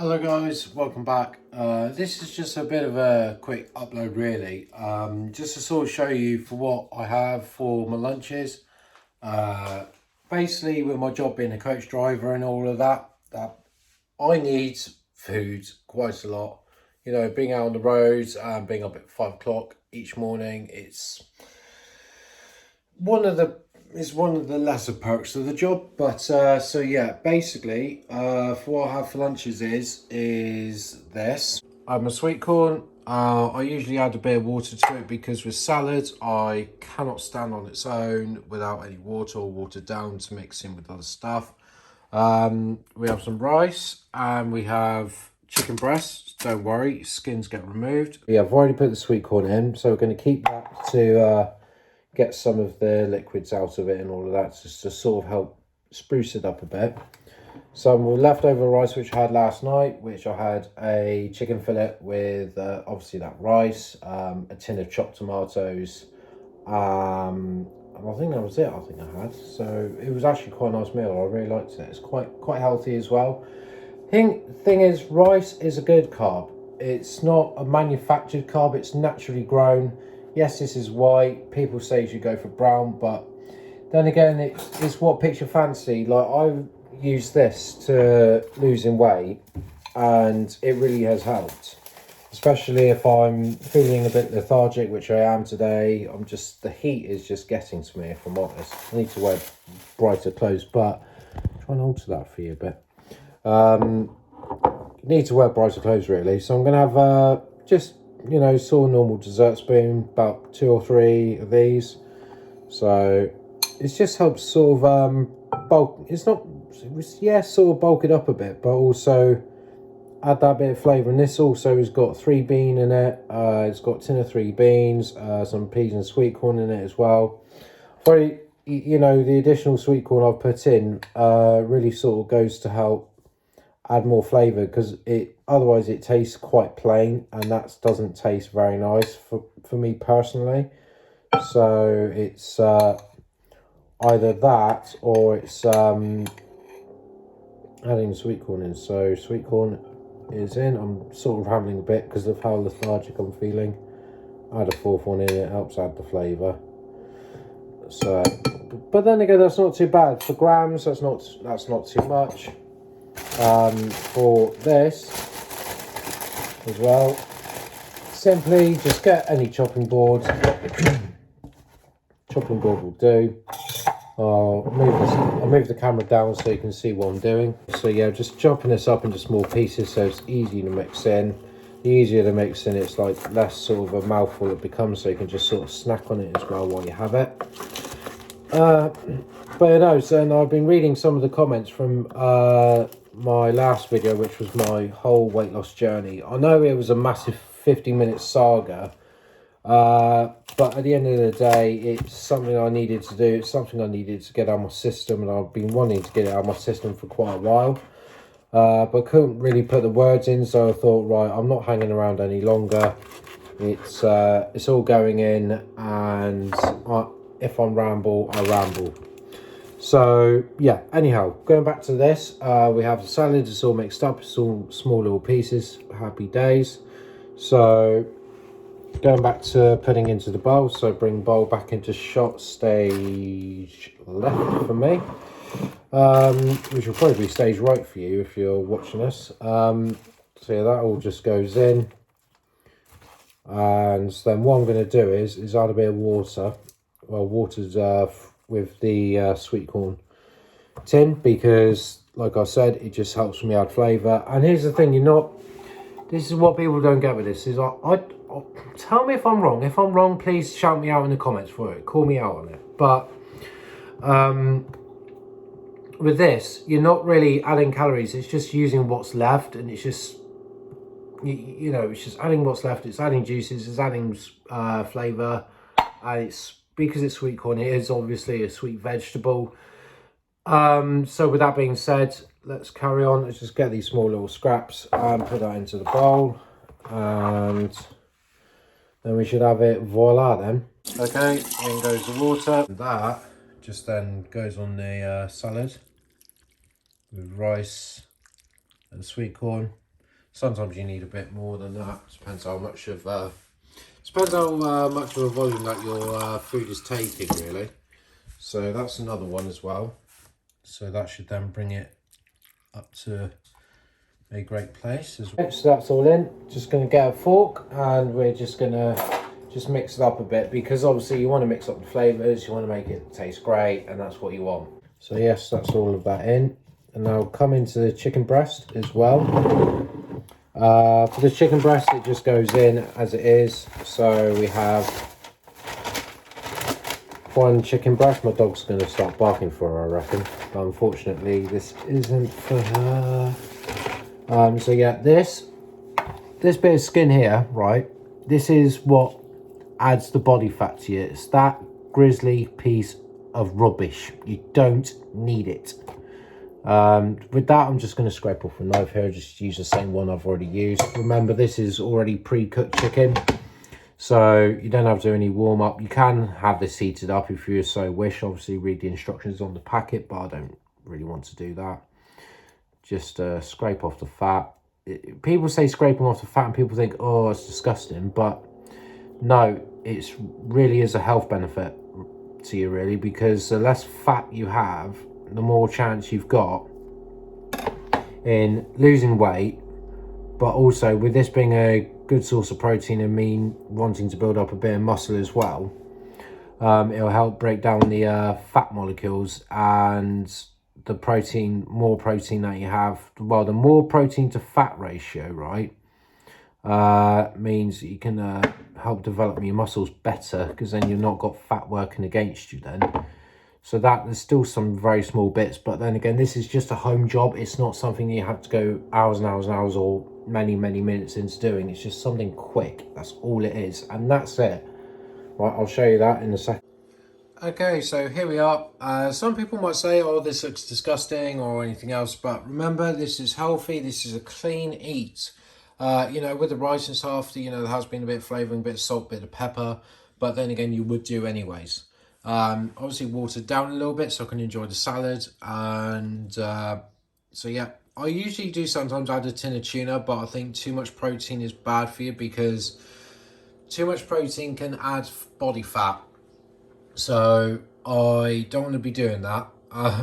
Hello guys, welcome back. This is just a bit of a quick upload really, just to sort of show you for what I have for my lunches. Basically with my job being a coach driver and all of that I need food quite a lot. You know, being out on the roads and being up at 5 o'clock each morning, it's one of the lesser perks of the job. But so yeah, basically for what I have for lunches is this. I'm a sweet corn. I usually add a bit of water to it because with salad I cannot stand on its own without any water or watered down to mix in with other stuff. We have some rice and we have chicken breasts. Don't worry, skins get removed. Yeah, I've already put the sweet corn in, so we're going to keep that to get some of the liquids out of it and all of that, just to sort of help spruce it up a bit. Some leftover rice which I had last night, which I had a chicken fillet with obviously that rice, a tin of chopped tomatoes, and I think that was it. I think I had. So it was actually quite a nice meal. I really liked it. It's quite healthy as well. Thing is, rice is a good carb. It's not a manufactured carb. It's naturally grown. Yes, this is white. People say you should go for brown, but then again, it's what picks your fancy. Like, I use this to losing weight, and it really has helped. Especially if I'm feeling a bit lethargic, which I am today. The heat is just getting to me, if I'm honest. I need to wear brighter clothes, but I'll try and alter that for you a bit. Need to wear brighter clothes really, so I'm gonna have just, you know, sort of normal dessert spoon, about 2 or 3 of these. So it just helps sort of bulk. Sort of bulk it up a bit, but also add that bit of flavour. And this also has got 3 bean in it. It's got a tin of 3 beans, some peas and sweet corn in it as well. Probably, you know, the additional sweet corn I've put in really sort of goes to help add more flavour, because otherwise it tastes quite plain, and that doesn't taste very nice for me personally. So it's either that or it's adding sweet corn in. So sweet corn is in. I'm sort of rambling a bit because of how lethargic I'm feeling. Add a 4th one in, it helps add the flavour. So, but then again, that's not too bad for grams. That's not too much. For this as well, simply just get any chopping board. Chopping board will do. I'll move the camera down so you can see what I'm doing. So yeah, just chopping this up into small pieces so it's easy to mix in. The easier to mix in, it's like less sort of a mouthful it becomes, so you can just sort of snack on it as well while you have it. But you know, so I've been reading some of the comments from my last video, which was my whole weight loss journey. I know it was a massive 50-minute saga, but at the end of the day, it's something I needed to do. It's something I needed to get out of my system, and I've been wanting to get it out of my system for quite a while, but couldn't really put the words in. So I thought, right, I'm not hanging around any longer. It's all going in, and if I ramble, I ramble. So yeah, anyhow, going back to this, we have the salad. It's all mixed up. It's all small little pieces. Happy days. So going back to putting into the bowl. So bring bowl back into shot, stage left for me, which will probably be stage right for you if you're watching this. So yeah, that all just goes in, and then what I'm going to do is add a bit of water. Well, water's with the sweet corn tin, because like I said, it just helps me add flavour. And here's the thing, this is what people don't get with this, is I tell me if I'm wrong. If I'm wrong, please shout me out in the comments for it, call me out on it. But with this, you're not really adding calories, it's just using what's left, and it's just, you know, it's just adding what's left. It's adding juices, it's adding flavour, and it's, because it's sweet corn, it is obviously a sweet vegetable. So with that being said, let's carry on. Let's just get these small little scraps and put that into the bowl, and then we should have it. Voila then. Okay, in goes the water. That just then goes on the salad with rice and sweet corn. Sometimes you need a bit more than that. Depends how much of depends how much of a volume that your food is taking, really. So that's another one as well. So that should then bring it up to a great place as well. So that's all in. Just going to get a fork and we're just going to mix it up a bit, because obviously you want to mix up the flavours, you want to make it taste great, and that's what you want. So yes, that's all of that in. And now come into the chicken breast as well. For the chicken breast, it just goes in as it is. So we have one chicken breast. My dog's going to start barking for her, I reckon. But unfortunately, this isn't for her. So yeah, this bit of skin here, right? This is what adds the body fat to you. It's that grisly piece of rubbish. You don't need it. With that, I'm just going to scrape off a knife here. Just use the same one I've already used. Remember, this is already pre-cooked chicken, so you don't have to do any warm up. You can have this heated up if you so wish. Obviously, read the instructions on the packet, but I don't really want to do that. Just scrape off the fat. People say scraping off the fat and people think, oh, it's disgusting, but no, it's really is a health benefit to you, really, because the less fat you have, the more chance you've got in losing weight. But also, with this being a good source of protein and me wanting to build up a bit of muscle as well, it'll help break down the fat molecules, and the protein, more protein that you have, well, the more protein to fat ratio, right, means you can help develop your muscles better, because then you've not got fat working against you then. So that, there's still some very small bits, but then again, this is just a home job. It's not something you have to go hours and hours and hours or many minutes into doing. It's just something quick. That's all it is, and that's it. Right, I'll show you that in a second. Okay, so here we are. Some people might say, oh, this looks disgusting or anything else, but remember, this is healthy. This is a clean eat. You know, with the rice and stuff, you know, there has been a bit of flavouring, a bit of salt, a bit of pepper, but then again, you would do anyways. Obviously watered down a little bit so I can enjoy the salad, and so yeah, I usually do sometimes add a tin of tuna, but I think too much protein is bad for you, because too much protein can add body fat. So I don't want to be doing that,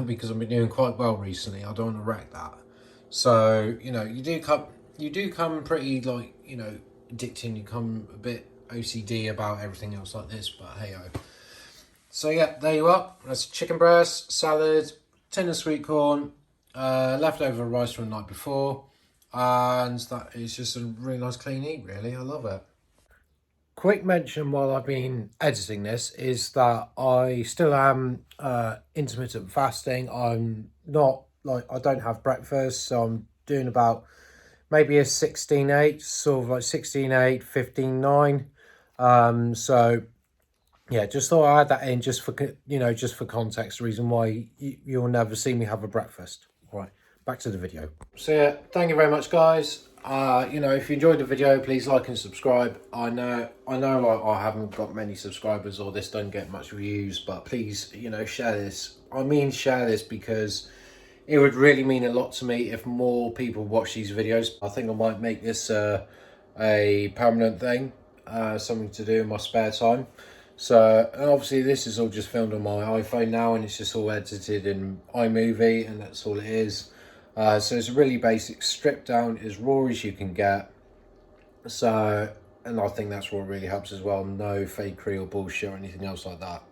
because I've been doing quite well recently. I don't want to wreck that. So, you know, you do come pretty, like, you know, addicting. You come a bit OCD about everything else like this, but hey ho. So yeah, there you are. That's chicken breast, salad, tin of sweet corn, leftover rice from the night before, and that is just a really nice clean eat, really. I love it. Quick mention while I've been editing this is that I still am intermittent fasting. I'm not, like, I don't have breakfast, so I'm doing about maybe a 16-8, sort of like 16-8, 15-9. So yeah, just thought I'd add that in just for, you know, just for context, reason why you'll never see me have a breakfast. All right, back to the video. So yeah, thank you very much, guys. You know, if you enjoyed the video, please like and subscribe. I know I haven't got many subscribers, or this doesn't get much views, but please, you know, share this. I mean, share this, because it would really mean a lot to me if more people watch these videos. I think I might make this a permanent thing, something to do in my spare time. So, and obviously this is all just filmed on my iPhone now, and it's just all edited in iMovie, and that's all it is. So it's a really basic, stripped down, as raw as you can get. So, and I think that's what really helps as well. No fakery or bullshit or anything else like that.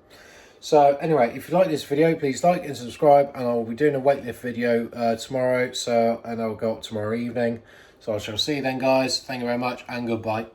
So anyway, if you like this video, please like and subscribe, and I'll be doing a weightlift video tomorrow. So, and I'll go up tomorrow evening. So I shall see you then, guys. Thank you very much, and goodbye.